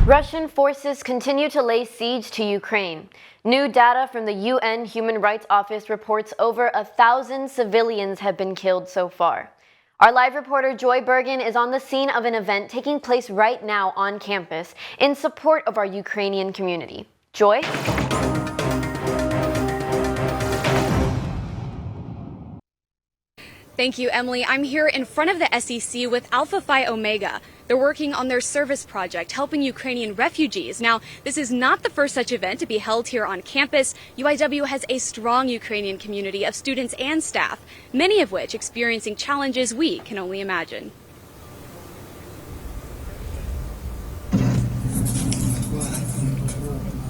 Russian forces continue to lay siege to Ukraine. New data from the UN Human Rights Office reports over 1,000 civilians have been killed so far. Our live reporter Joy Burgin is on the scene of an event taking place right now on campus in support of our Ukrainian community. Joy? Thank you, Emily. I'm here in front of the SEC with Alpha Phi Omega. They're working on their service project, helping Ukrainian refugees. Now, this is not the first such event to be held here on campus. UIW has a strong Ukrainian community of students and staff, many of which experiencing challenges we can only imagine.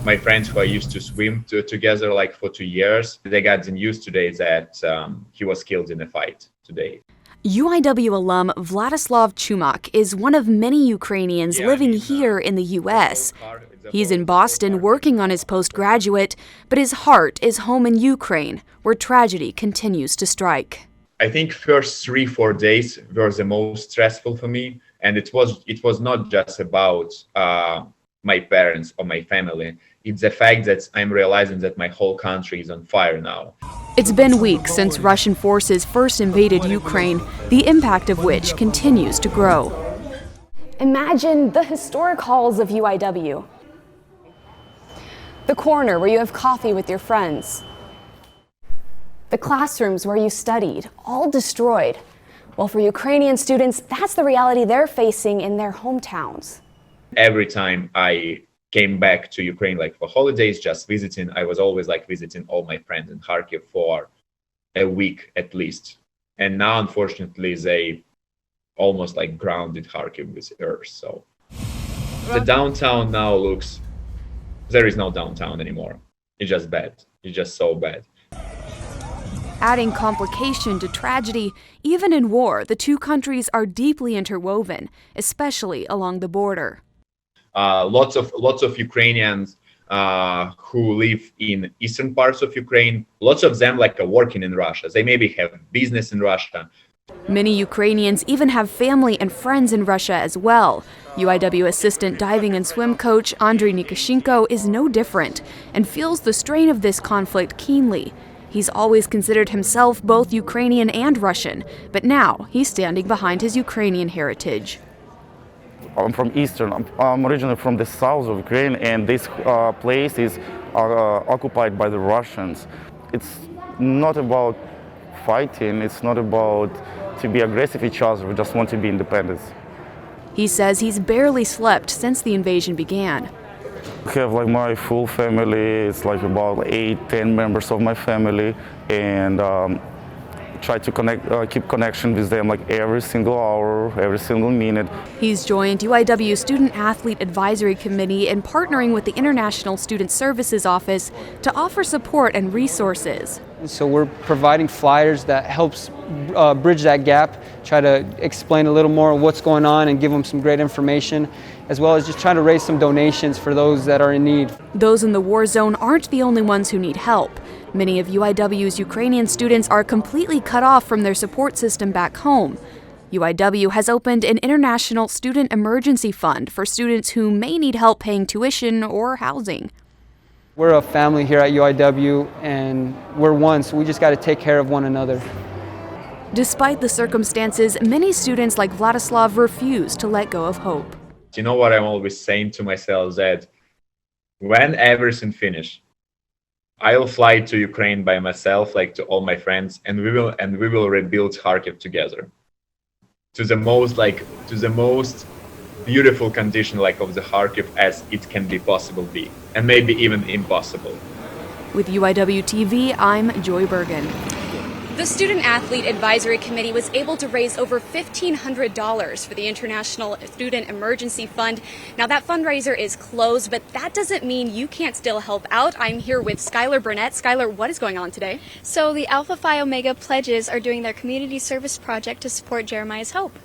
My friends who I used to swim together like for 2 years, they got the news today that he was killed in a fight today. UIW alum Vladislav Chumak is one of many Ukrainians living here in the U.S. He's in Boston working on his postgraduate, but his heart is home in Ukraine, where tragedy continues to strike. I think first 3-4 days were the most stressful for me, and it was not just about my parents or my family. It's the fact that I'm realizing that my whole country is on fire now. It's been weeks since Russian forces first invaded Ukraine, the impact of which continues to grow. Imagine the historic halls of UIW. The corner where you have coffee with your friends. The classrooms where you studied, all destroyed. Well, for Ukrainian students, that's the reality they're facing in their hometowns. Every time I came back to Ukraine, like for holidays, just visiting, I was always like visiting all my friends in Kharkiv for a week at least. And now, unfortunately, they almost like grounded Kharkiv with earth. So the downtown now looks, there is no downtown anymore. It's just bad. It's just so bad. Adding complication to tragedy, even in war, the two countries are deeply interwoven, especially along the border. Lots of Ukrainians who live in eastern parts of Ukraine, lots of them like are working in Russia. They maybe have business in Russia. Many Ukrainians even have family and friends in Russia as well. UIW assistant diving and swim coach Andriy Nikoshenko is no different and feels the strain of this conflict keenly. He's always considered himself both Ukrainian and Russian, but now he's standing behind his Ukrainian heritage. I'm from Eastern. I'm originally from the south of Ukraine, and this place is occupied by the Russians. It's not about fighting. It's not about to be aggressive each other. We just want to be independent. He says he's barely slept since the invasion began. I have like my full family. It's like about 8-10 members of my family, and try to keep connection with them like every single hour, every single minute. He's joined UIW Student Athlete Advisory Committee in partnering with the International Student Services Office to offer support and resources. So we're providing flyers that helps bridge that gap, try to explain a little more of what's going on and give them some great information, as well as just trying to raise some donations for those that are in need. Those in the war zone aren't the only ones who need help. Many of UIW's Ukrainian students are completely cut off from their support system back home. UIW has opened an international student emergency fund for students who may need help paying tuition or housing. We're a family here at UIW, and we're one, so we just got to take care of one another. Despite the circumstances, many students like Vladislav refuse to let go of hope. You know what I'm always saying to myself, that when everything finishes, I'll fly to Ukraine by myself, like to all my friends, and we will rebuild Kharkiv together to the most beautiful condition like of the Kharkiv as it can be possible be, and maybe even impossible. With UIW TV, I'm Joy Burgin. The Student Athlete Advisory Committee was able to raise over $1,500 for the International Student Emergency Fund. Now, that fundraiser is closed, but that doesn't mean you can't still help out. I'm here with Skylar Burnett. Skylar, what is going on today? So the Alpha Phi Omega pledges are doing their community service project to support Jeremiah's Hope.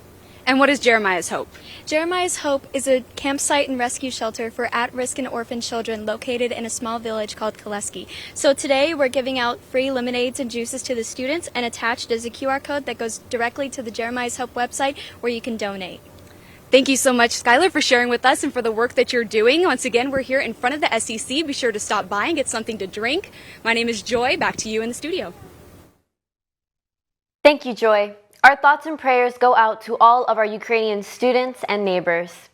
And what is Jeremiah's Hope? Jeremiah's Hope is a campsite and rescue shelter for at-risk and orphan children located in a small village called Koleski. So today we're giving out free lemonades and juices to the students, and attached is a QR code that goes directly to the Jeremiah's Hope website where you can donate. Thank you so much, Skylar, for sharing with us and for the work that you're doing. Once again, we're here in front of the SEC. Be sure to stop by and get something to drink. My name is Joy. Back to you in the studio. Thank you, Joy. Our thoughts and prayers go out to all of our Ukrainian students and neighbors.